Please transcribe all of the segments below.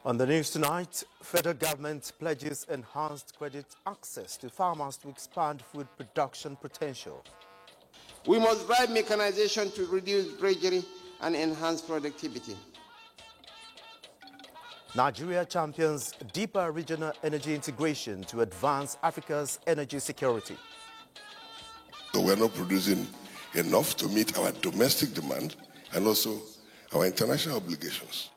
On the news tonight, federal government pledges enhanced credit access to farmers to expand food production potential. We must drive mechanization to reduce drudgery and enhance productivity. Nigeria champions deeper regional energy integration to advance Africa's energy security. So we're not producing enough to meet our domestic demand and also our international obligations.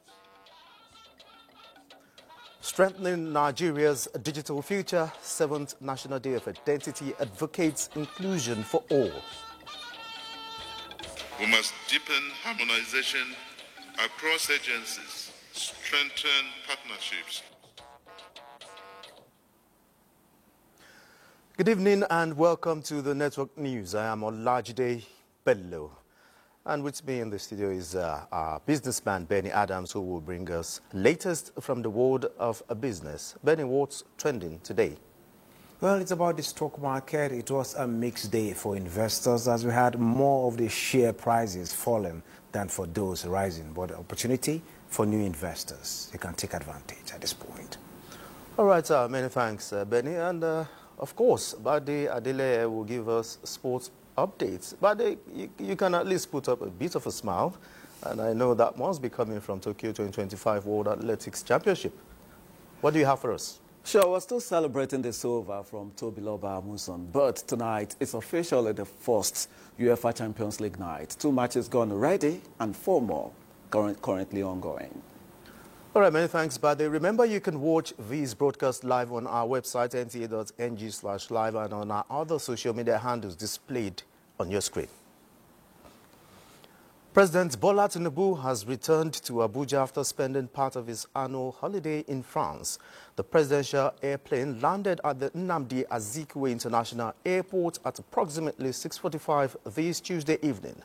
Strengthening Nigeria's digital future, 7th National Day of Identity advocates inclusion for all. We must deepen harmonization across agencies, strengthen partnerships. Good evening and welcome to the Network News. I am Olajide Bello. And with me in the studio is our businessman, Benny Adams, who will bring us latest from the world of business. Benny, what's trending today? Well, it's about the stock market. It was a mixed day for investors as we had more of the share prices falling than for those rising. But the opportunity for new investors, you can take advantage at this point. All right, many thanks, Benny. And of course, Bade Adele will give us sports updates. But you can at least put up a bit of a smile, and I know that must be coming from Tokyo 2025 World Athletics Championship. What do you have for us? Sure, we're still celebrating the silver from Tobiloba Amuson, but tonight it's officially the first UEFA Champions League night. 2 matches gone already and 4 more currently ongoing. All right, many thanks, Bade. Remember, you can watch these broadcasts live on our website, nta.ng/live, and on our other social media handles displayed on your screen. President Bola Tinubu has returned to Abuja after spending part of his annual holiday in France. The presidential airplane landed at the Nnamdi Azikiwe International Airport at approximately 6:45 this Tuesday evening.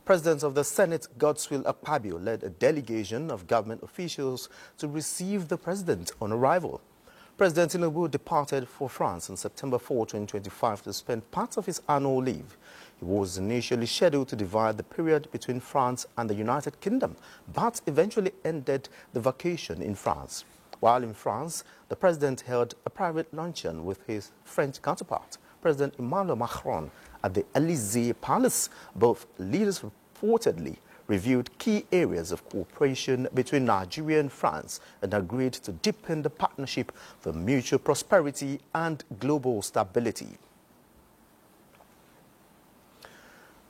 President of the Senate, Godswill Akpabio, led a delegation of government officials to receive the president on arrival. President Tinubu departed for France on September 4, 2025 to spend part of his annual leave. He was initially scheduled to divide the period between France and the United Kingdom, but eventually ended the vacation in France. While in France, the president held a private luncheon with his French counterpart, President Emmanuel Macron, at the Élysée Palace. Both leaders reportedly reviewed key areas of cooperation between Nigeria and France and agreed to deepen the partnership for mutual prosperity and global stability.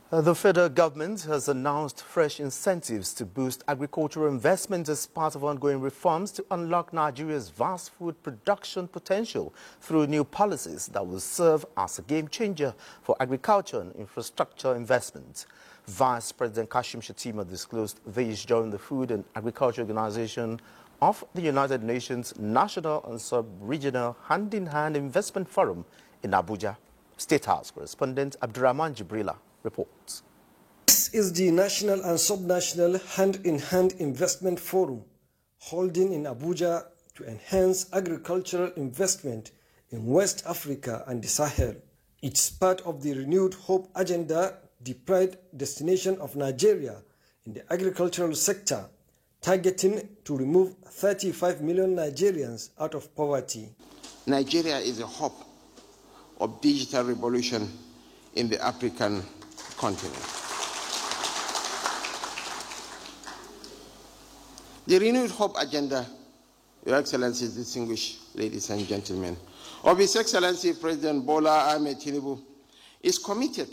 The federal government has announced fresh incentives to boost agricultural investment as part of ongoing reforms to unlock Nigeria's vast food production potential through new policies that will serve as a game changer for agriculture and infrastructure investment. Vice President Kashim Shettima disclosed this during the Food and Agriculture Organization of the United Nations National and Sub-Regional Hand-in-Hand Investment Forum in Abuja. State House correspondent Abdurrahman Jibrila reports. This is the National and Sub-National Hand-in-Hand Investment Forum holding in Abuja to enhance agricultural investment in West Africa and the Sahel. It's part of the renewed hope agenda, the pride destination of Nigeria in the agricultural sector, targeting to remove 35 million Nigerians out of poverty. Nigeria is a hub of digital revolution in the African continent. The renewed hope agenda, Your Excellencies, distinguished ladies and gentlemen, of His Excellency President Bola Ahmed Tinubu is committed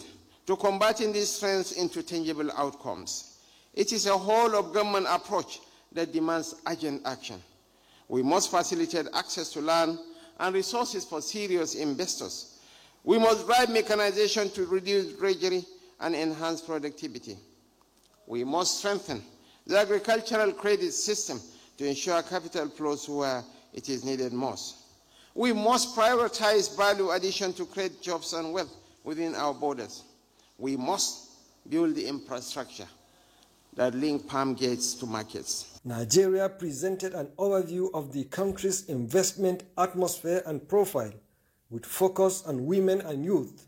to converting these trends into tangible outcomes. It is a whole-of-government approach that demands urgent action. We must facilitate access to land and resources for serious investors. We must drive mechanization to reduce drudgery and enhance productivity. We must strengthen the agricultural credit system to ensure capital flows where it is needed most. We must prioritize value addition to create jobs and wealth within our borders. We must build the infrastructure that link farm gates to markets. Nigeria presented an overview of the country's investment atmosphere and profile, with focus on women and youth,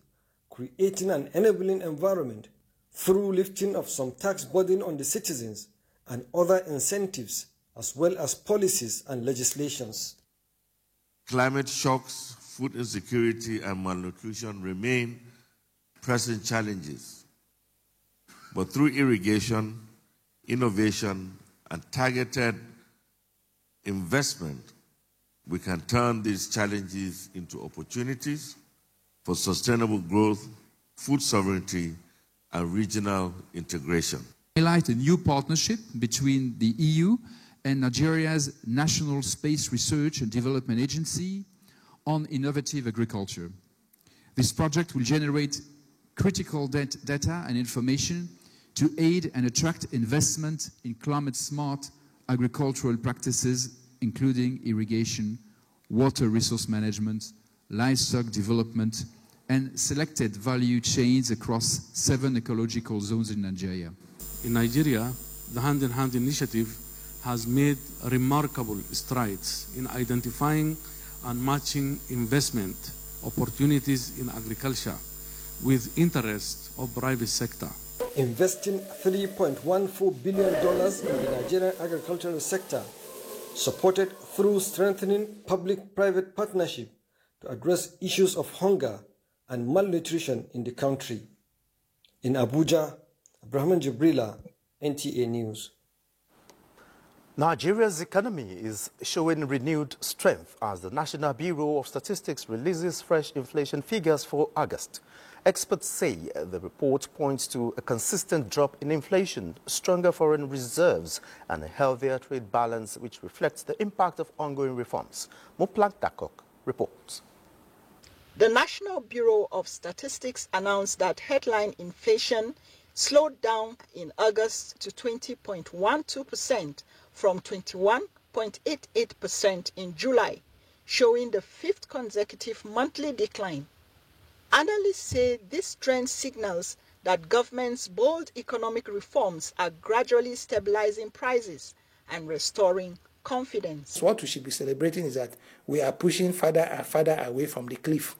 creating an enabling environment through lifting of some tax burden on the citizens and other incentives as well as policies and legislations. Climate shocks, food insecurity, and malnutrition remain pressing challenges. But through irrigation, innovation, and targeted investment, we can turn these challenges into opportunities for sustainable growth, food sovereignty, and regional integration. Highlight a new partnership between the EU and Nigeria's National Space Research and Development Agency on innovative agriculture. This project will generate critical data and information to aid and attract investment in climate-smart agricultural practices, including irrigation, water resource management, livestock development, and selected value chains across 7 ecological zones in Nigeria. In Nigeria, the Hand in Hand initiative has made remarkable strides in identifying and matching investment opportunities in agriculture with interest of private sector. Investing $3.14 billion in the Nigerian agricultural sector, supported through strengthening public-private partnership to address issues of hunger and malnutrition in the country. In Abuja, Abraham Jibrila, NTA News. Nigeria's economy is showing renewed strength as the National Bureau of Statistics releases fresh inflation figures for August. Experts say the report points to a consistent drop in inflation, stronger foreign reserves, and a healthier trade balance, which reflects the impact of ongoing reforms. Muplank Dakok reports. The National Bureau of Statistics announced that headline inflation slowed down in August to 20.12% from 21.88% in July, showing the 5th consecutive monthly decline. Analysts say this trend signals that government's bold economic reforms are gradually stabilizing prices and restoring confidence. What we should be celebrating is that we are pushing further and further away from the cliff.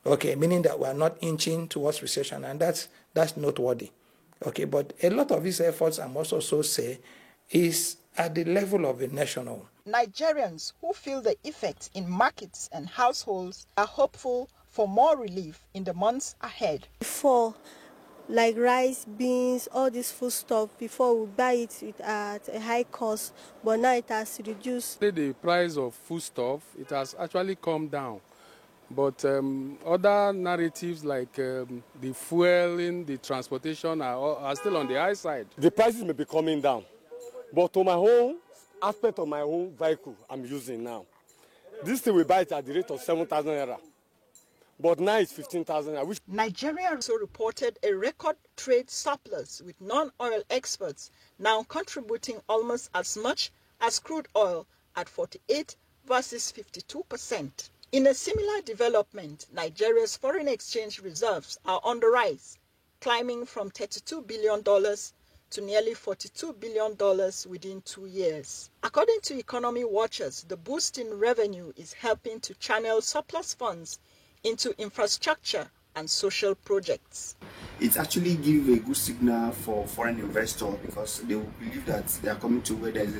Okay, meaning that we are not inching towards recession, and that's noteworthy. Okay, but a lot of these efforts, I must also say, is at the level of a national. Nigerians who feel the effects in markets and households are hopeful for more relief in the months ahead. Before, like rice, beans, all this food stuff, before we buy it at a high cost, but now it has reduced. The price of food stuff, it has actually come down. But other narratives like the fueling, the transportation are still on the high side. The prices may be coming down, but to my own aspect of my own vehicle I'm using now, this thing we buy it at the rate of 7,000 naira. But now it's 15,000 naira. Nigeria also reported a record trade surplus, with non-oil exports now contributing almost as much as crude oil at 48 versus 52%. In a similar development, Nigeria's foreign exchange reserves are on the rise, climbing from $32 billion to nearly $42 billion within 2 years. According to economy watchers, the boost in revenue is helping to channel surplus funds into infrastructure and social projects. It actually gives a good signal for foreign investors, because they will believe that they are coming to where there is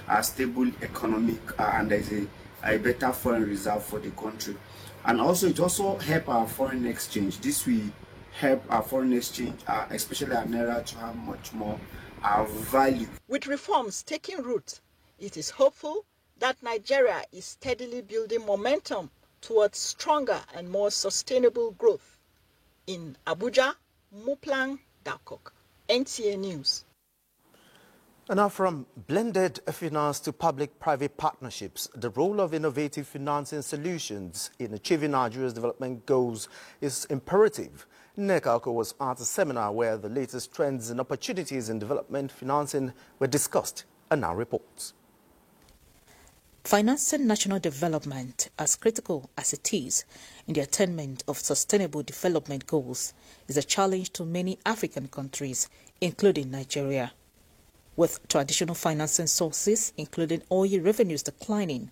a stable economic and there is a better foreign reserve for the country. And also it also help our foreign exchange. This will help our foreign exchange, especially our naira, to have much more value. With reforms taking root, it is hopeful that Nigeria is steadily building momentum towards stronger and more sustainable growth. In Abuja, Muplang Dakok, NTA News. And now, from blended finance to public-private partnerships, the role of innovative financing solutions in achieving Nigeria's development goals is imperative. NECALCO was at a seminar where the latest trends and opportunities in development financing were discussed, and now reports. Financing national development, as critical as it is in the attainment of sustainable development goals, is a challenge to many African countries, including Nigeria. With traditional financing sources, including oil revenues declining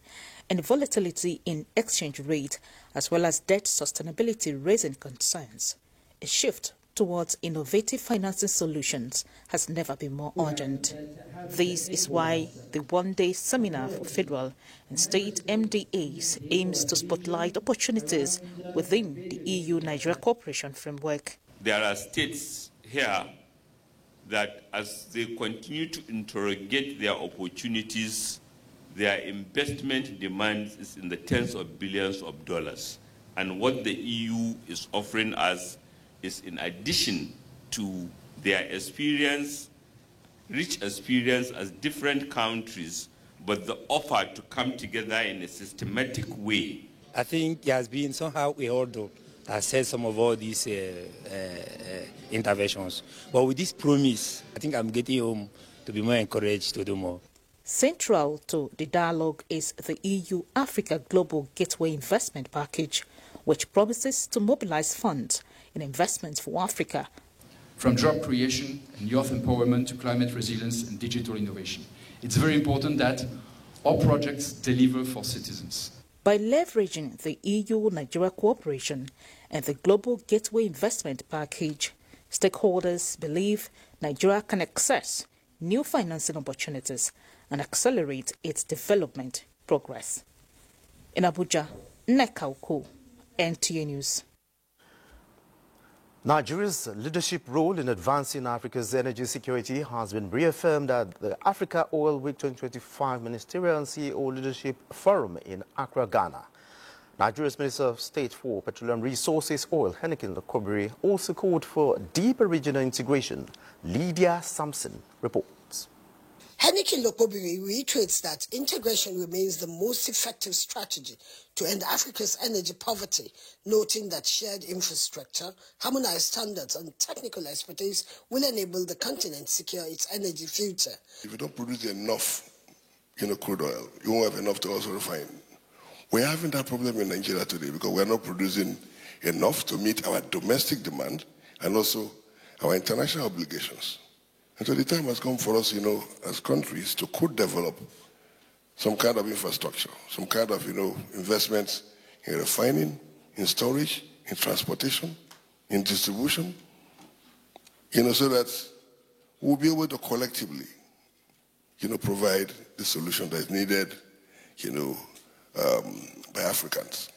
and volatility in exchange rate, as well as debt sustainability raising concerns, a shift towards innovative financing solutions has never been more urgent. This is why the one-day seminar for federal and state MDAs aims to spotlight opportunities within the EU-Nigeria cooperation framework. There are states here that as they continue to interrogate their opportunities, their investment demands is in the tens of billions of dollars. And what the EU is offering us is in addition to their experience, rich experience as different countries, but the offer to come together in a systematic way. I think there has been somehow a hurdle that said some of all these interventions. But with this promise, I think I'm getting home to be more encouraged to do more. Central to the dialogue is the EU-Africa Global Gateway Investment Package, which promises to mobilize funds in investments for Africa. From job creation and youth empowerment to climate resilience and digital innovation. It's very important that our projects deliver for citizens. By leveraging the EU-Nigeria cooperation and the Global Gateway Investment Package, stakeholders believe Nigeria can access new financing opportunities and accelerate its development progress. In Abuja, Nekauko, NTA News. Nigeria's leadership role in advancing Africa's energy security has been reaffirmed at the Africa Oil Week 2025 Ministerial and CEO Leadership Forum in Accra, Ghana. Nigeria's Minister of State for Petroleum Resources, Oil, Henneken Lokobiri, also called for deeper regional integration. Lydia Sampson reports. Henneken Lokobiri reiterates that integration remains the most effective strategy to end Africa's energy poverty, noting that shared infrastructure, harmonized standards and technical expertise will enable the continent secure its energy future. If you don't produce enough, crude oil, you won't have enough to also refine. We're having that problem in Nigeria today because we're not producing enough to meet our domestic demand and also our international obligations. And so the time has come for us, as countries to co-develop some kind of infrastructure, some kind of, investments in refining, in storage, in transportation, in distribution, so that we'll be able to collectively, provide the solution that is needed, by Africans.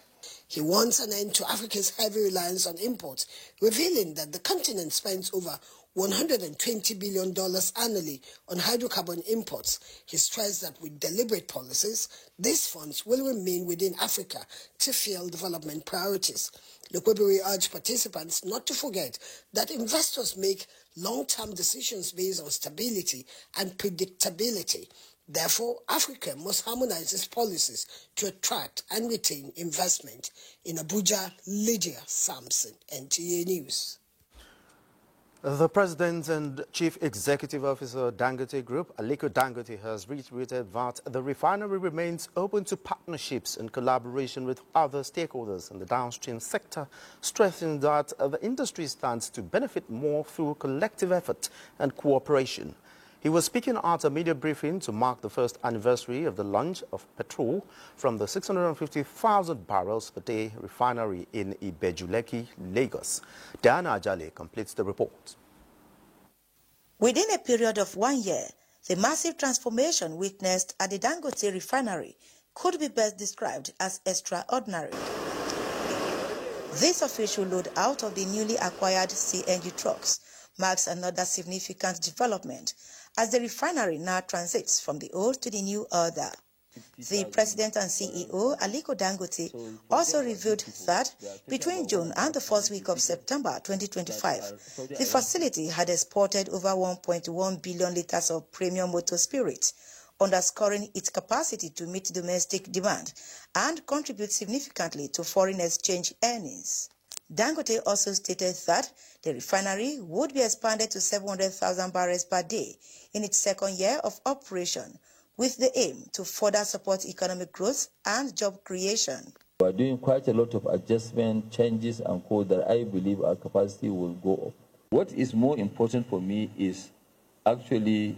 He wants an end to Africa's heavy reliance on imports, revealing that the continent spends over $120 billion annually on hydrocarbon imports. He stressed that with deliberate policies, these funds will remain within Africa to fuel development priorities. Lokobiri urged participants not to forget that investors make long-term decisions based on stability and predictability. Therefore, Africa must harmonize its policies to attract and retain investment. In Abuja, Lydia Sampson, NTA News. The President and Chief Executive Officer Dangote Group, Aliko Dangote, has reiterated that the refinery remains open to partnerships and collaboration with other stakeholders in the downstream sector, stressing that the industry stands to benefit more through collective effort and cooperation. He was speaking at a media briefing to mark the first anniversary of the launch of petrol from the 650,000 barrels per day refinery in Ibejuleki, Lagos. Diana Ajale completes the report. Within a period of 1 year, the massive transformation witnessed at the Dangote refinery could be best described as extraordinary. This official load out of the newly acquired CNG trucks marks another significant development as the refinery now transits from the old to the new order. The President and CEO, Aliko Dangote, also revealed that between June and the first week of September 2025, the facility had exported over 1.1 billion liters of premium motor spirits, underscoring its capacity to meet domestic demand and contribute significantly to foreign exchange earnings. Dangote also stated that the refinery would be expanded to 700,000 barrels per day in its second year of operation, with the aim to further support economic growth and job creation. We are doing quite a lot of adjustment, changes and code that I believe our capacity will go up. What is more important for me is actually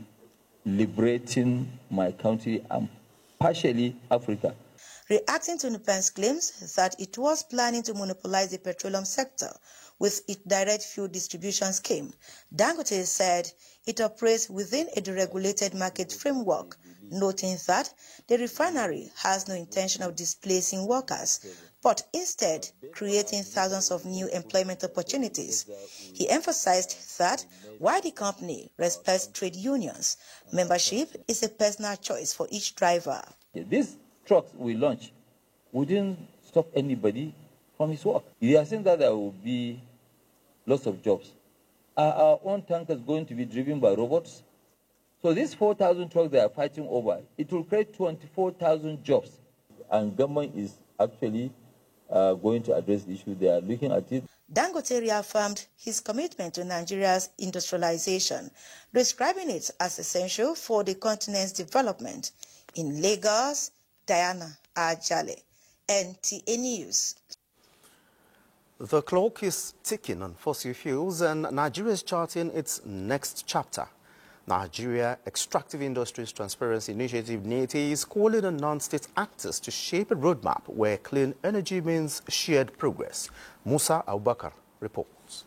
liberating my country and partially Africa. Reacting to Nupen's claims that it was planning to monopolize the petroleum sector, with its direct fuel distribution scheme. Dangote said it operates within a deregulated market framework, noting that the refinery has no intention of displacing workers, but instead creating thousands of new employment opportunities. He emphasized that while the company respects trade unions, membership is a personal choice for each driver. These trucks we launch wouldn't stop anybody from his work. You are saying that there will be lots of jobs. Are our own tankers going to be driven by robots? So these 4,000 trucks they are fighting over, it will create 24,000 jobs. And government is actually going to address the issue. They are looking at it. Dangote reaffirmed his commitment to Nigeria's industrialization, describing it as essential for the continent's development. In Lagos, Diana Ajale, NTA News. The clock is ticking on fossil fuels, and Nigeria is charting its next chapter. Nigeria Extractive Industries Transparency Initiative (NTA) is calling on non-state actors to shape a roadmap where clean energy means shared progress. Musa Abubakar reports.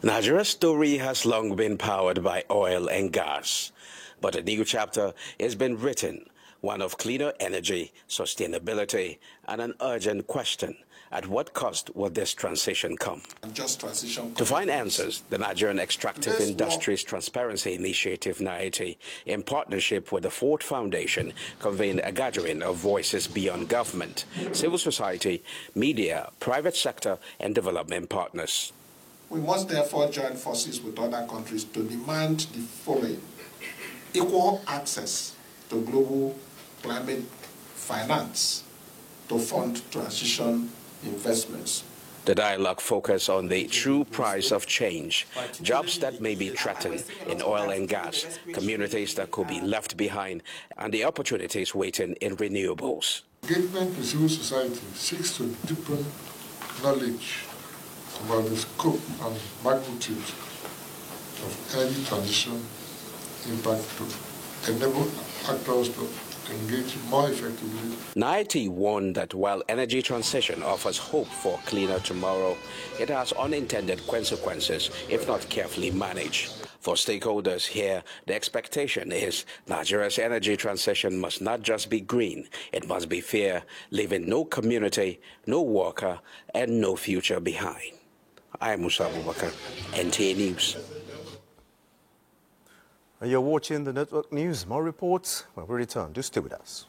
Nigeria's story has long been powered by oil and gas, but a new chapter has been written, one of cleaner energy, sustainability, and an urgent question: at what cost will this transition come? To find answers, the Nigerian Extractive Industries Transparency Initiative (NIT), in partnership with the Ford Foundation, convened a gathering of voices beyond government, civil society, media, private sector, and development partners. We must therefore join forces with other countries to demand the following: equal access to global climate finance to fund transition investments. The dialogue focused on the true price of change, jobs that may be threatened in oil and gas, communities that could be left behind, and the opportunities waiting in renewables. Engagement with civil society seeks to deepen knowledge about the scope and magnitude of energy transition impact to enable actors to engage more effectively. NIT warned that while energy transition offers hope for a cleaner tomorrow, it has unintended consequences if not carefully managed. For stakeholders here, the expectation is Nigeria's energy transition must not just be green, it must be fair, leaving no community, no worker, and no future behind. I am Musa Abubakar, NTA News. You're watching the Network News. More reports when we return. Do stay with us.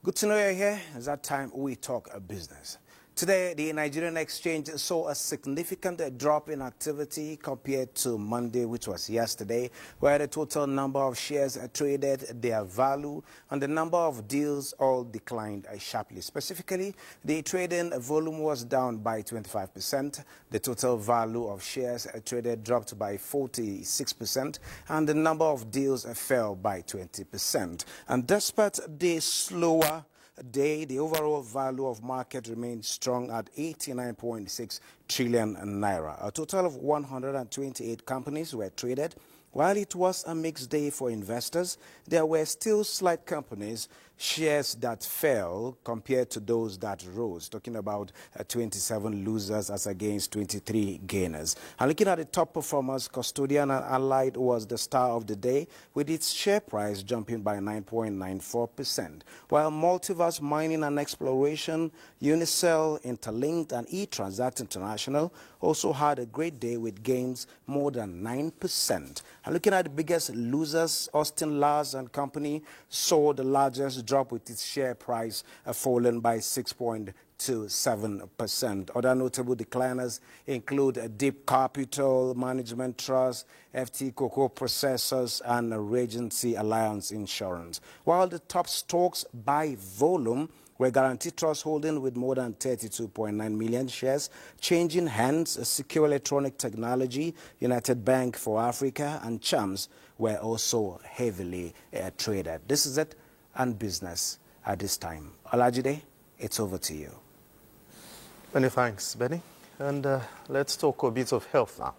Good to know you're here. It's that time we talk business. Today, the Nigerian exchange saw a significant drop in activity compared to Monday, which was yesterday, where the total number of shares traded, their value, and the number of deals all declined sharply. Specifically, the trading volume was down by 25%, the total value of shares traded dropped by 46%, and the number of deals fell by 20%. And despite the slower day, the overall value of market remained strong at 89.6 trillion naira. A total of 128 companies were traded. While it was a mixed day for investors, there were still slight companies, shares that fell compared to those that rose, talking about 27 losers as against 23 gainers. And looking at the top performers, Custodian and Allied was the star of the day, with its share price jumping by 9.94%, while Multiverse Mining and Exploration, Unicell, Interlinked, and eTransact International also had a great day with gains more than 9%. And looking at the biggest losers, Austin Lars and Company saw the largest drop, with its share price fallen by 6.27%. Other notable decliners include Deep Capital Management Trust, FT Cocoa Processors, and Regency Alliance Insurance. While the top stocks by volume were Guarantee Trust Holding with more than 32.9 million shares, changing hands, Secure Electronic Technology, United Bank for Africa, and Chams were also heavily traded. This is it and business at this time. Olajide, it's over to you. Many thanks, Benny. And let's talk a bit of health now.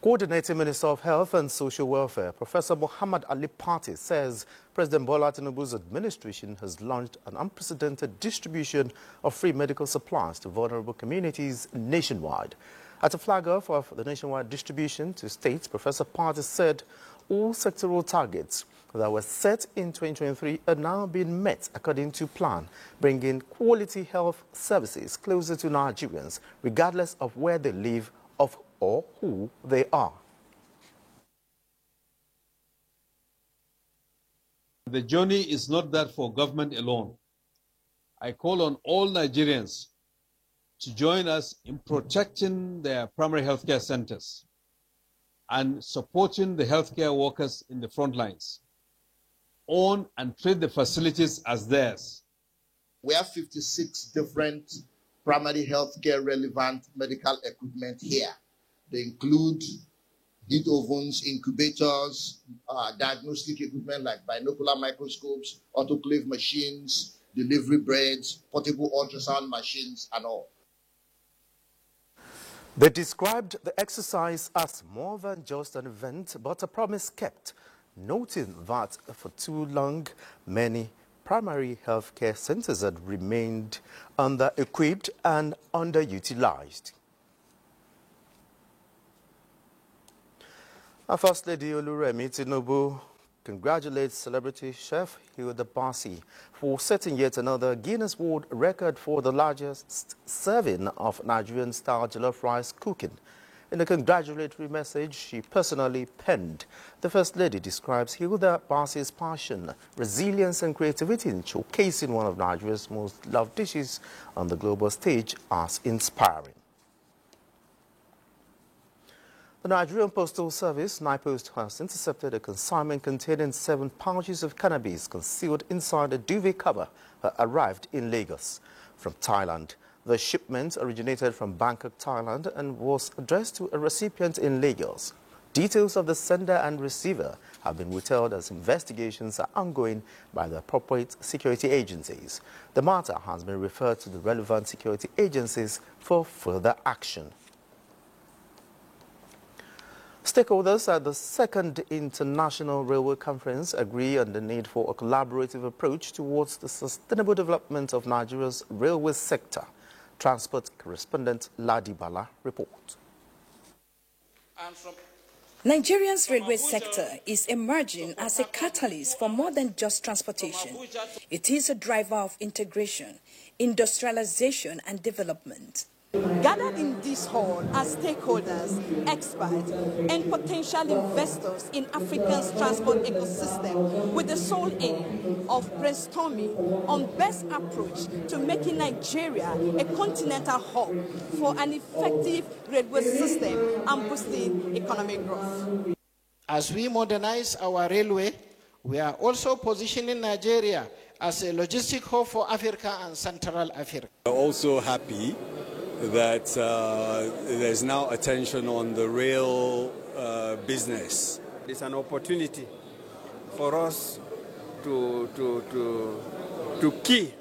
Coordinating Minister of Health and Social Welfare, Professor Muhammad Ali Pate, says President Bola Tinubu's administration has launched an unprecedented distribution of free medical supplies to vulnerable communities nationwide. At a flag-off of the nationwide distribution to states, Professor Pate said all sectoral targets that were set in 2023 are now being met according to plan, bringing quality health services closer to Nigerians, regardless of where they live or who they are. The journey is not that for government alone. I call on all Nigerians to join us in protecting their primary healthcare centers and supporting the healthcare workers in the front lines. Own and treat the facilities as theirs. We have 56 different primary healthcare relevant medical equipment here. They include heat ovens, incubators, diagnostic equipment like binocular microscopes, autoclave machines, delivery beds, portable ultrasound machines, and all. They described the exercise as more than just an event, but a promise kept, noting that for too long, many primary healthcare centers had remained under-equipped and underutilized. Our First Lady Oluremi Tinubu congratulates celebrity chef Hilda Basi for setting yet another Guinness World Record for the largest serving of Nigerian-style jollof rice cooking. In a congratulatory message she personally penned, the First Lady describes Hilda Basi's passion, resilience and creativity in showcasing one of Nigeria's most loved dishes on the global stage as inspiring. The Nigerian Postal Service, NIPOST, has intercepted a consignment containing 7 pouches of cannabis concealed inside a duvet cover that arrived in Lagos from Thailand. The shipment originated from Bangkok, Thailand, and was addressed to a recipient in Lagos. Details of the sender and receiver have been withheld as investigations are ongoing by the appropriate security agencies. The matter has been referred to the relevant security agencies for further action. Stakeholders at the second International Railway Conference agree on the need for a collaborative approach towards the sustainable development of Nigeria's railway sector. Transport correspondent Ladi Bala reports. Nigeria's railway sector is emerging as a catalyst for more than just transportation. It is a driver of integration, industrialization and development. Gathered in this hall are stakeholders, experts, and potential investors in Africa's transport ecosystem with the sole aim of brainstorming on best approach to making Nigeria a continental hub for an effective railway system and boosting economic growth. As we modernize our railway, we are also positioning Nigeria as a logistic hub for Africa and Central Africa. We're also happy that there's now attention on the rail business. It's an opportunity for us to key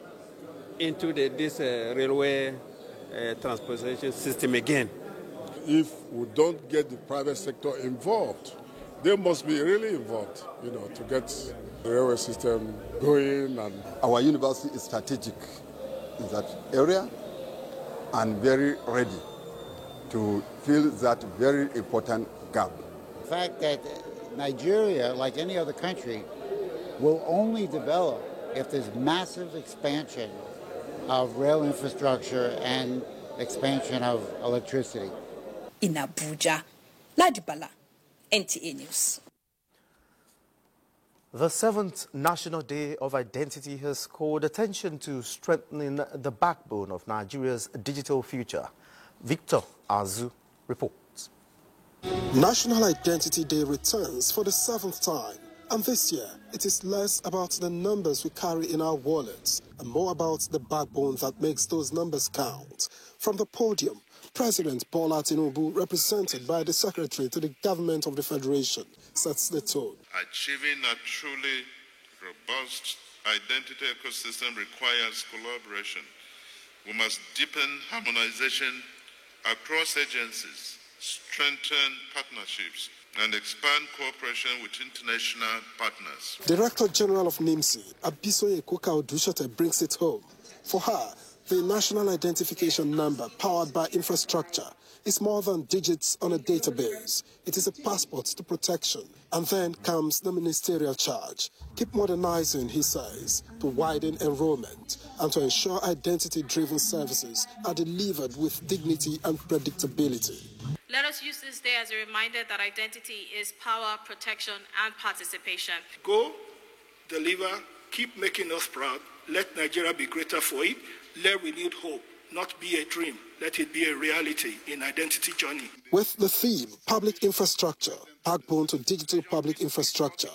into this railway transportation system again. If we don't get the private sector involved, they must be really involved, to get the railway system going. And our university is strategic in that area and very ready to fill that very important gap. The fact that Nigeria, like any other country, will only develop if there's massive expansion of rail infrastructure and expansion of electricity. In Abuja, Ladi Bala, NTA News. The 7th National Day of Identity has called attention to strengthening the backbone of Nigeria's digital future. Victor Azu reports. National Identity Day returns for the 7th time, and this year it is less about the numbers we carry in our wallets and more about the backbone that makes those numbers count. From the podium, President Bola Tinubu, represented by the Secretary to the Government of the Federation, sets the tone. Achieving a truly robust identity ecosystem requires collaboration. We must deepen harmonization across agencies strengthen partnerships, and expand cooperation with international partners. Director General of NIMSI, Abisoye Koka-Odushote, brings it home. For her, the national identification number powered by infrastructure is more than digits on a database. It is a passport to protection. And then comes the ministerial charge. Keep modernizing, he says, to widen enrollment and to ensure identity-driven services are delivered with dignity and predictability. Let us use this day as a reminder that identity is power, protection, and participation. Go, deliver, keep making us proud. Let Nigeria be greater for it. Let renewed hope not be a dream. Let it be a reality in identity journey. With the theme, Public Infrastructure, Backbone to Digital Public Infrastructure,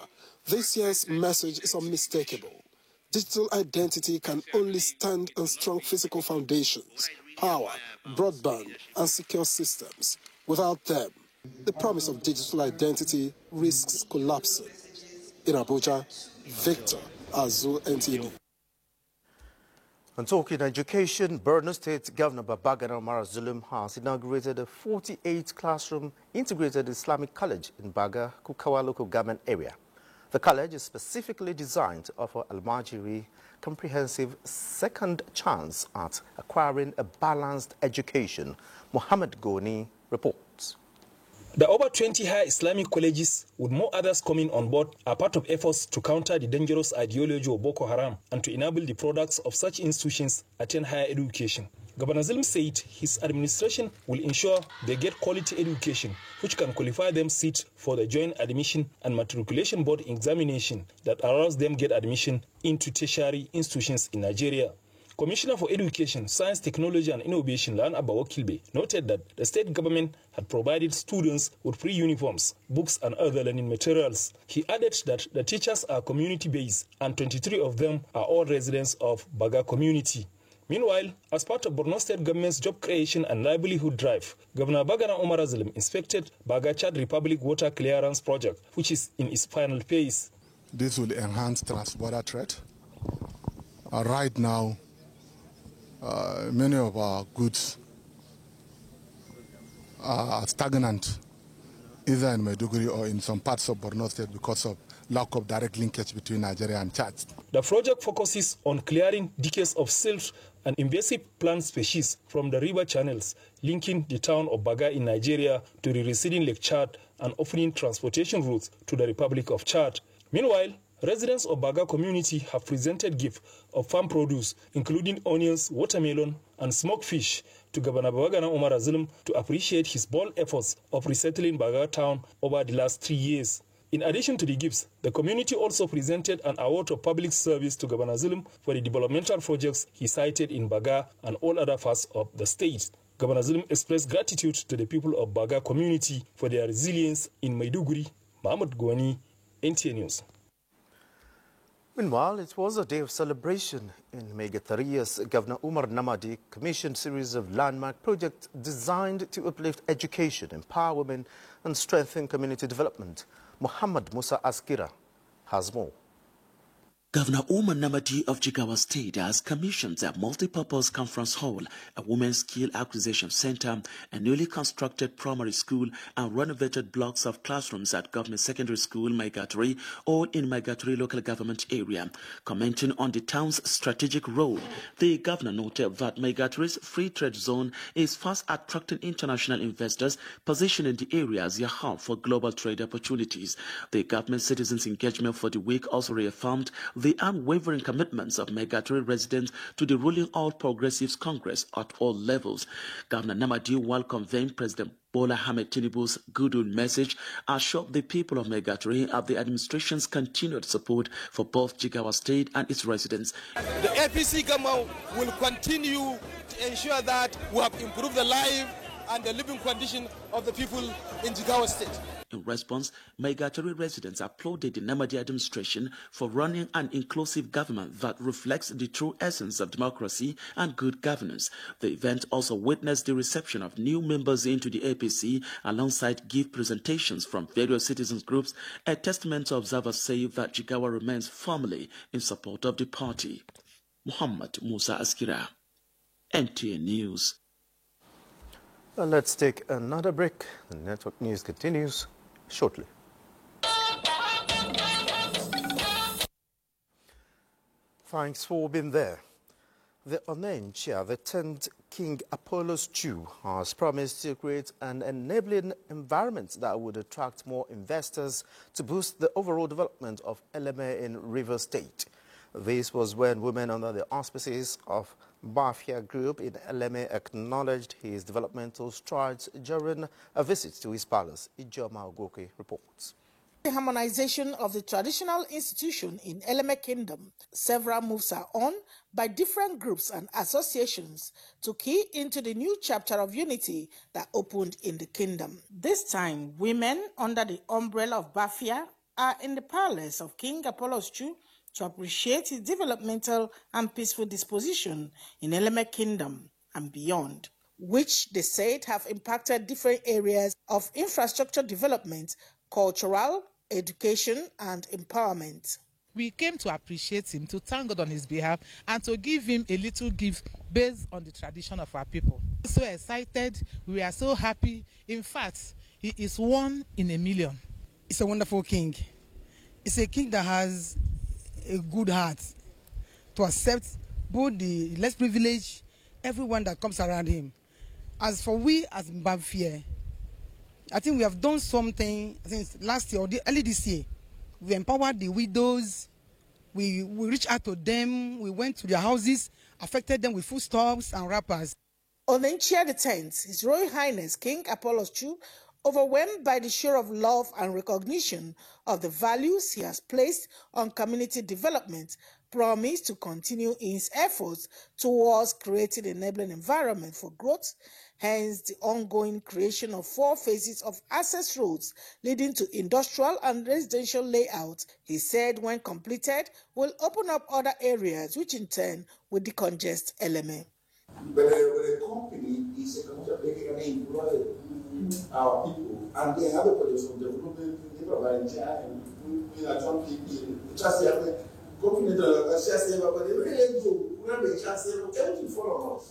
this year's message is unmistakable. Digital identity can only stand on strong physical foundations, power, broadband, and secure systems. Without them, the promise of digital identity risks collapsing. In Abuja, Victor Azu, NTA. And talking education, Borno State Governor Babagana Umar Zulum has inaugurated a 48-classroom integrated Islamic college in Baga, Kukawa local government area. The college is specifically designed to offer Almajiri comprehensive second chance at acquiring a balanced education. Muhammad Goni reports. The over 20 higher Islamic colleges, with more others coming on board, are part of efforts to counter the dangerous ideology of Boko Haram and to enable the products of such institutions attain higher education. Governor Zulum said his administration will ensure they get quality education, which can qualify them seat for the Joint Admission and Matriculation Board examination that allows them get admission into tertiary institutions in Nigeria. Commissioner for Education, Science, Technology and Innovation, Lan Abawo Kilbe, noted that the state government had provided students with free uniforms, books and other learning materials. He added that the teachers are community-based and 23 of them are all residents of Baga community. Meanwhile, as part of Borno State government's job creation and livelihood drive, Governor Babagana Umar Zulum inspected Baga Chad Republic Water Clearance Project, which is in its final phase. This will enhance trans-border trade. Right now, many of our goods are stagnant, either in Maiduguri or in some parts of Borno State because of lack of direct linkage between Nigeria and Chad. The project focuses on clearing decades of silt and invasive plant species from the river channels, linking the town of Baga in Nigeria to the receding Lake Chad and offering transportation routes to the Republic of Chad. Meanwhile, residents of Baga community have presented gifts of farm produce, including onions, watermelon, and smoked fish, to Governor Babagana Umar Zulum to appreciate his bold efforts of resettling Baga town over the last 3 years. In addition to the gifts, the community also presented an award of public service to Governor Zulum for the developmental projects he cited in Baga and all other parts of the state. Governor Zulum expressed gratitude to the people of Baga community for their resilience in Maiduguri. Mahmoud Gwani, NTA News. Meanwhile, it was a day of celebration in Megatari as Governor Umar Namadi commissioned a series of landmark projects designed to uplift education, empower women and strengthen community development. Muhammad Musa Askira has more. Governor Umar Namadi of Jigawa State has commissioned a multi-purpose conference hall, a women's skill acquisition center, a newly constructed primary school, and renovated blocks of classrooms at Government Secondary School, Maigatari, all in Maigatari local government area. Commenting on the town's strategic role, the governor noted that Maigatari's free trade zone is fast attracting international investors, positioning the area as a hub for global trade opportunities. The government citizens' engagement for the week also reaffirmed the unwavering commitments of Megatari residents to the ruling All Progressives Congress at all levels. Governor Namadi, while conveying President Bola Ahmed Tinubu's goodwill message, assured the people of Megatari of the administration's continued support for both Jigawa State and its residents. The APC government will continue to ensure that we have improved the life and the living condition of the people in Jigawa State. In response, Maigatari residents applauded the Namadi administration for running an inclusive government that reflects the true essence of democracy and good governance. The event also witnessed the reception of new members into the APC alongside gift presentations from various citizens groups, a testament to observers say that Jigawa remains firmly in support of the party. Muhammad Musa Askira, NTA News. And let's take another break. The network news continues shortly. Thanks for being there. The Onitsha, the 10th King Apollo's II, has promised to create an enabling environment that would attract more investors to boost the overall development of Eleme in Rivers State. This was when women under the auspices of Bafia Group in Eleme acknowledged his developmental strides during a visit to his palace. Ijoma Ogoke reports. The harmonization of the traditional institution in Eleme Kingdom, several moves are on by different groups and associations to key into the new chapter of unity that opened in the kingdom. This time, women under the umbrella of Bafia are in the palace of King Apollo's II to appreciate his developmental and peaceful disposition in Eleme Kingdom and beyond, which they said have impacted different areas of infrastructure development, cultural, education and empowerment. We came to appreciate him, to thank God on his behalf, and to give him a little gift based on the tradition of our people. So excited, we are so happy. In fact, he is one in a million. It's a wonderful king. It's a king that has a good heart to accept both the less privileged, everyone that comes around him. As for we as Mbamfie, I think we have done something, I think last year or early this year. We empowered the widows, we reached out to them, we went to their houses, affected them with foodstuffs and wrappers. Onitsha X, His Royal Highness King Apollo's II, overwhelmed by the show of love and recognition of the values he has placed on community development, promised to continue his efforts towards creating an enabling environment for growth, hence the ongoing creation of 4 phases of access roads leading to industrial and residential layout. He said when completed, will open up other areas which in turn will decongest Eleme. But a company is a company that can employ our people, and they have a project of development, they provide time, we are some people, just have company everything follow us.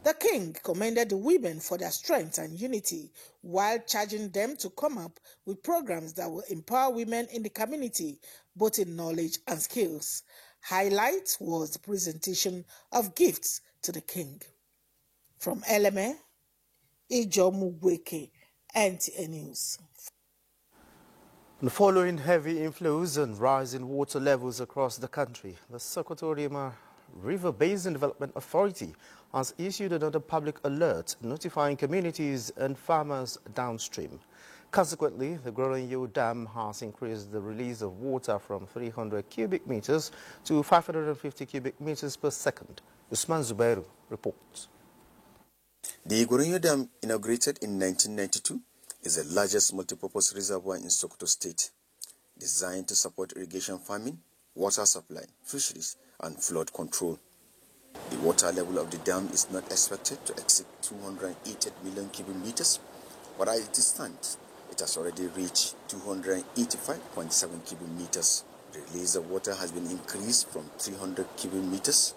The king commended the women for their strength and unity, while charging them to come up with programs that will empower women in the community, both in knowledge and skills. Highlight was the presentation of gifts to the king. From Eleme, Ijomu Gweke, NTA News. And following heavy inflows and rising water levels across the country, the Sokoto Rima River Basin Development Authority has issued another public alert notifying communities and farmers downstream. Consequently, the Grorenyo Dam has increased the release of water from 300 cubic meters to 550 cubic meters per second. Usman Zubairu reports. The Grorenyo Dam, inaugurated in 1992, is the largest multipurpose reservoir in Sokoto State, designed to support irrigation farming, water supply, fisheries, and flood control. The water level of the dam is not expected to exceed 280 million cubic meters, but as it stands, it has already reached 285.7 cubic meters. The release of water has been increased from 300 cubic meters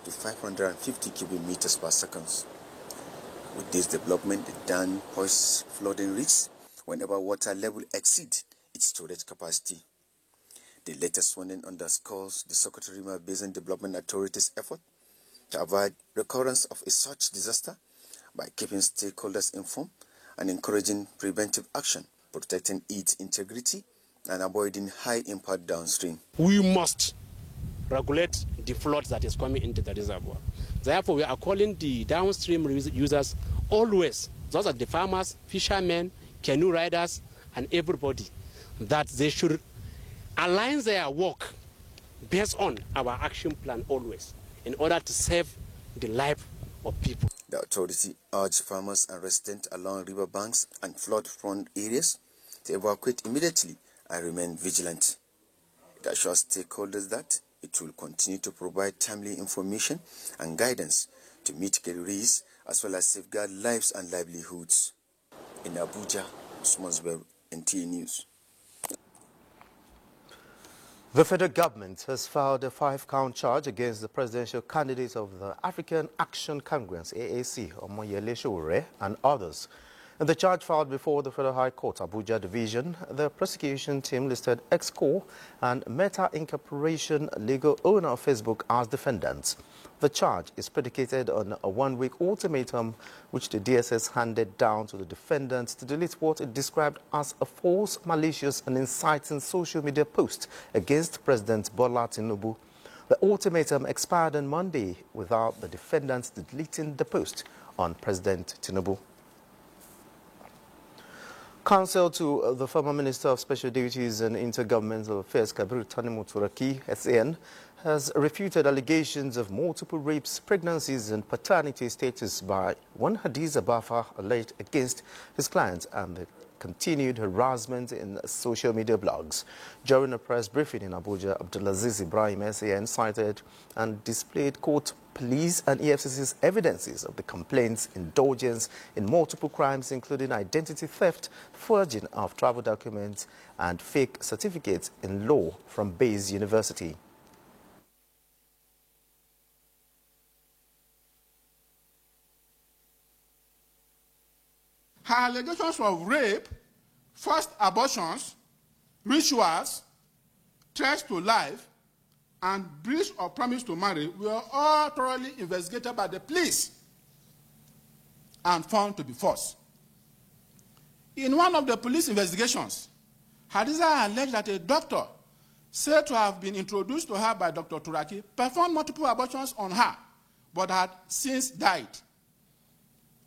to 550 cubic meters per second. With this development, the dam poses flooding risks whenever water level exceeds its storage capacity. The latest warning underscores the Sokoto Rima Basin Development Authority's effort to avoid recurrence of a such disaster by keeping stakeholders informed and encouraging preventive action, protecting its integrity and avoiding high impact downstream. We must regulate the flood that is coming into the reservoir. Therefore, we are calling the downstream users always, those are the farmers, fishermen, canoe riders, and everybody, that they should align their work based on our action plan always, in order to save the life of people. The authority urged farmers and residents along river banks and flood-prone areas to evacuate immediately and remain vigilant. It assures stakeholders that it will continue to provide timely information and guidance to mitigate risks as well as safeguard lives and livelihoods. In Abuja, Usman Zubairu, NTA News. The federal government has filed a 5-count charge against the presidential candidate of the African Action Congress, AAC, Omoyele Sowore, and others. In the charge filed before the Federal High Court, Abuja Division, the prosecution team listed Exco and Meta Incorporation, legal owner of Facebook, as defendants. The charge is predicated on a 1-week ultimatum which the DSS handed down to the defendants to delete what it described as a false, malicious and inciting social media post against President Bola Tinubu. The ultimatum expired on Monday without the defendants deleting the post on President Tinubu. Counsel to the former Minister of Special Duties and Intergovernmental Affairs, Kabir Tanimu Turaki, SAN, has refuted allegations of multiple rapes, pregnancies and paternity status by one Hadiza Bafa alleged against his clients and the continued harassment in social media blogs. During a press briefing in Abuja, Abdulaziz Ibrahim, SAN, cited and displayed court, police and EFCC's evidences of the complaints' indulgence in multiple crimes, including identity theft, forging of travel documents and fake certificates in law from Bayes University. Her allegations of rape, forced abortions, rituals, threats to life, and breach of promise to marry were all thoroughly investigated by the police and found to be false. In one of the police investigations, Hadiza alleged that a doctor said to have been introduced to her by Dr. Turaki performed multiple abortions on her, but had since died.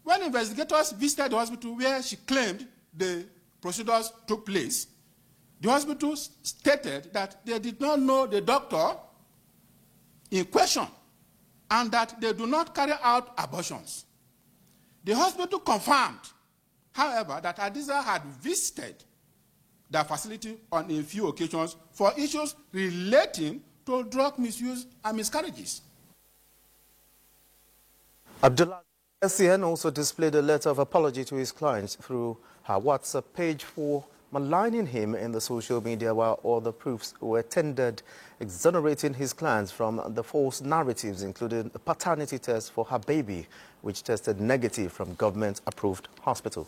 When investigators visited the hospital where she claimed the procedures took place, the hospital stated that they did not know the doctor in question and that they do not carry out abortions. The hospital confirmed, however, that Hadiza had visited the facility on a few occasions for issues relating to drug misuse and miscarriages. Abdullah SCN also displayed a letter of apology to his clients through her WhatsApp page for maligning him in the social media, while all the proofs were tendered exonerating his clients from the false narratives, including a paternity test for her baby, which tested negative from government-approved hospital.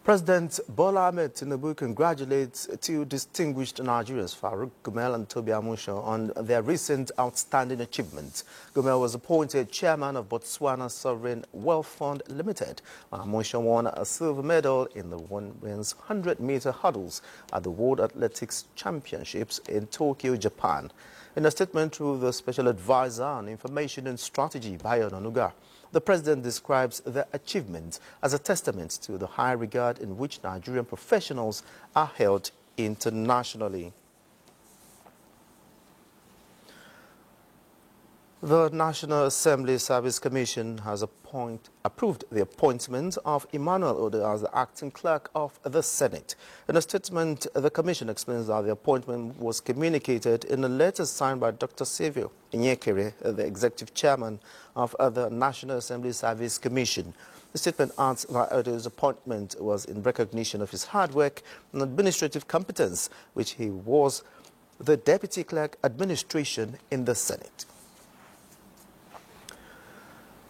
President Bola Ahmed Tinubu congratulates two distinguished Nigerians, Farouk Gumel and Tobi Amusho, on their recent outstanding achievements. Gumel was appointed chairman of Botswana Sovereign Wealth Fund Limited, while Amusho won a silver medal in the women's 100-meter hurdles at the World Athletics Championships in Tokyo, Japan. In a statement through the Special Advisor on Information and Strategy, Bayo Onanuga, the president describes the achievement as a testament to the high regard in which Nigerian professionals are held internationally. The National Assembly Service Commission has approved the appointment of Emmanuel Odo as the acting clerk of the Senate. In a statement, the Commission explains that the appointment was communicated in a letter signed by Dr. Savio Inyekere, the executive chairman of the National Assembly Service Commission. The statement adds that Odo's appointment was in recognition of his hard work and administrative competence, which he was the deputy clerk administration in the Senate.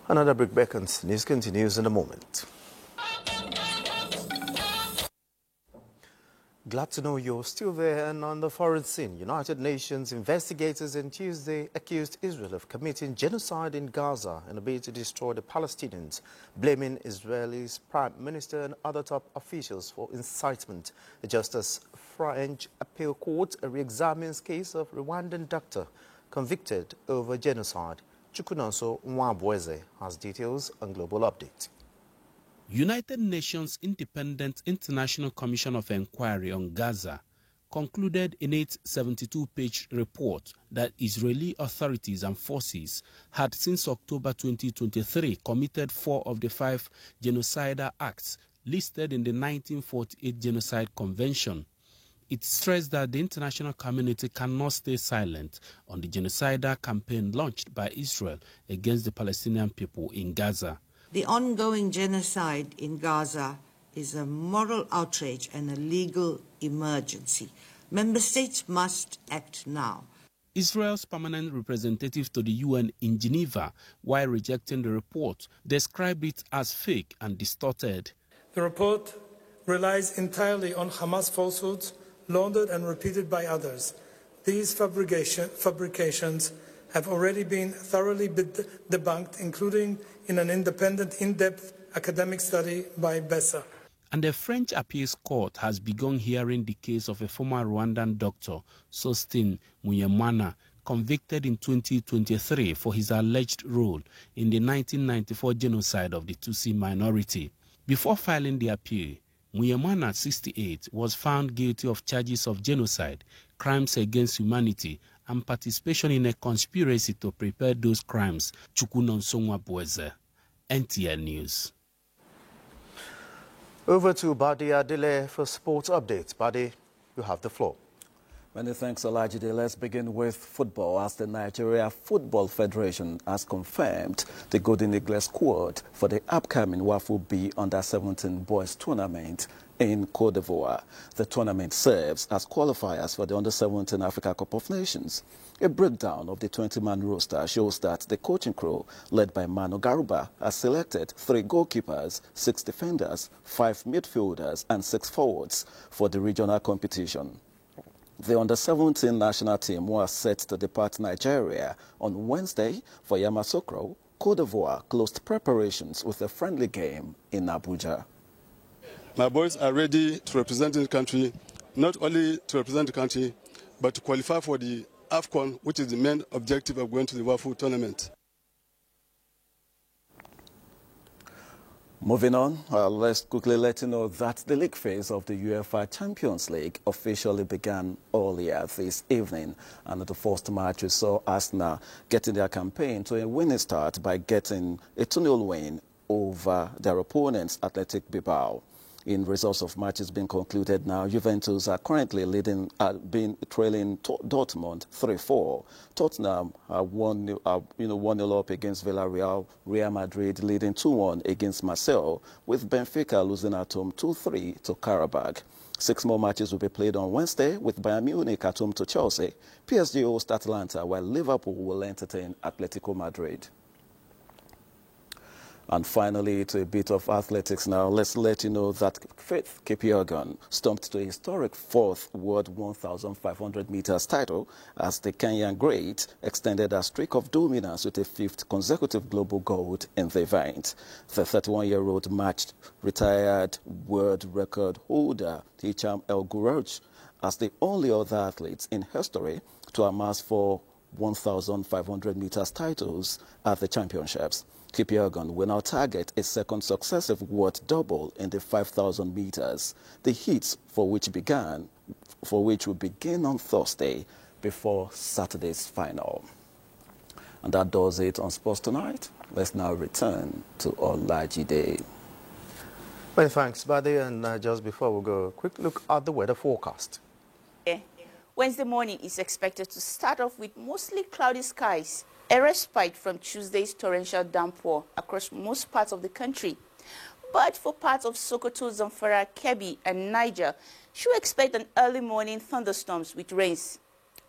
Another break beckons. News continues in a moment. Glad to know you're still there and on the foreign scene. United Nations investigators on Tuesday accused Israel of committing genocide in Gaza in a bid to destroy the Palestinians, blaming Israel's Prime Minister and other top officials for incitement. The Justice French Appeal Court re-examines case of Rwandan doctor convicted over genocide. Chukunanso Nwabweze has details on Global Update. United Nations Independent International Commission of Inquiry on Gaza concluded in its 72-page report that Israeli authorities and forces had since October 2023 committed 4 of the 5 genocidal acts listed in the 1948 Genocide Convention. It stressed that the international community cannot stay silent on the genocidal campaign launched by Israel against the Palestinian people in Gaza. The ongoing genocide in Gaza is a moral outrage and a legal emergency. Member states must act now. Israel's permanent representative to the UN in Geneva, while rejecting the report, described it as fake and distorted. The report relies entirely on Hamas falsehoods, laundered and repeated by others. These fabrications have already been thoroughly debunked, including in an independent, in-depth academic study by Bessa. And the French appeals court has begun hearing the case of a former Rwandan doctor, Sostin Muyemana, convicted in 2023 for his alleged role in the 1994 genocide of the Tutsi minority. Before filing the appeal, Muyemana, 68, was found guilty of charges of genocide, crimes against humanity, and participation in a conspiracy to prepare those crimes. Chukunonsongwa Bueze, NTA News. Over to Badi Adele for sports updates. Badi, you have the floor. Many thanks, Olajide. Let's begin with football, as the Nigeria Football Federation has confirmed the Golden Eagles squad for the upcoming WAFU B Under-17 Boys Tournament in Côte d'Ivoire. The tournament serves as qualifiers for the Under-17 Africa Cup of Nations. A breakdown of the 20-man roster shows that the coaching crew, led by Manu Garuba, has selected 3 goalkeepers, 6 defenders, 5 midfielders, and 6 forwards for the regional competition. The Under-17 national team was set to depart Nigeria on Wednesday for Yamoussoukro. Côte d'Ivoire closed preparations with a friendly game in Abuja. My boys are ready to represent the country, not only to represent the country, but to qualify for the AFCON, which is the main objective of going to the WAFU tournament. Moving on, let's quickly let you know that the league phase of the UEFA Champions League officially began earlier this evening. And the first match, we saw Arsenal getting their campaign to a winning start by getting a 2-0 win over their opponents, Athletic Bilbao. In results of matches being concluded now, Juventus are currently trailing Dortmund 3-4. Tottenham are 1-0 up against Villarreal. Real Madrid leading 2-1 against Marseille, with Benfica losing at home 2-3 to Karabakh. 6 more matches will be played on Wednesday, with Bayern Munich at home to Chelsea. PSG host Atalanta, while Liverpool will entertain Atletico Madrid. And finally, to a bit of athletics now, let's let you know that Faith Kipyegon stumped to a historic 4th World 1,500 meters title as the Kenyan great extended a streak of dominance with a 5th consecutive global gold in the event. The 31-year-old matched retired world record holder Hicham El Gurouj as the only other athlete in history to amass 4 1,500 meters titles at the championships. Kipyegon will now target a 2nd successive world double in the 5,000 meters, the heats for which will begin on Thursday before Saturday's final. And that does it on Sports Tonight. Let's now return to Olajide. Many thanks, Badi. And just before we go, a quick look at the weather forecast. Wednesday morning is expected to start off with mostly cloudy skies. A respite from Tuesday's torrential downpour across most parts of the country. But for parts of Sokoto, Zamfara, Kebbi, and Niger, should expect an early morning thunderstorms with rains.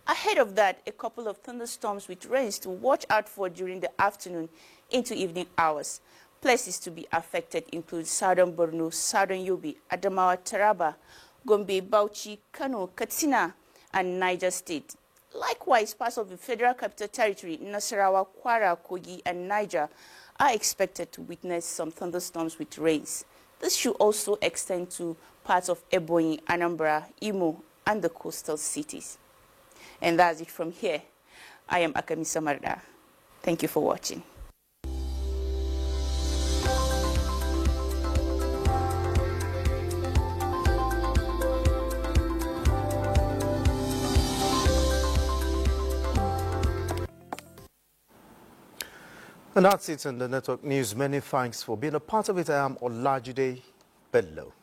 Ahead of that, a couple of thunderstorms with rains to watch out for during the afternoon into evening hours. Places to be affected include Southern Borno, Southern Yobe, Adamawa, Taraba, Gombe, Bauchi, Kano, Katsina, and Niger State. Likewise, parts of the Federal Capital Territory, Nasarawa, Kwara, Kogi, and Niger are expected to witness some thunderstorms with rains. This should also extend to parts of Ebonyi, Anambra, Imo, and the coastal cities. And that's it from here. I am Akamisa Marda. Thank you for watching. And that's it on the Network News. Many thanks for being a part of it. I am Olajide Bello.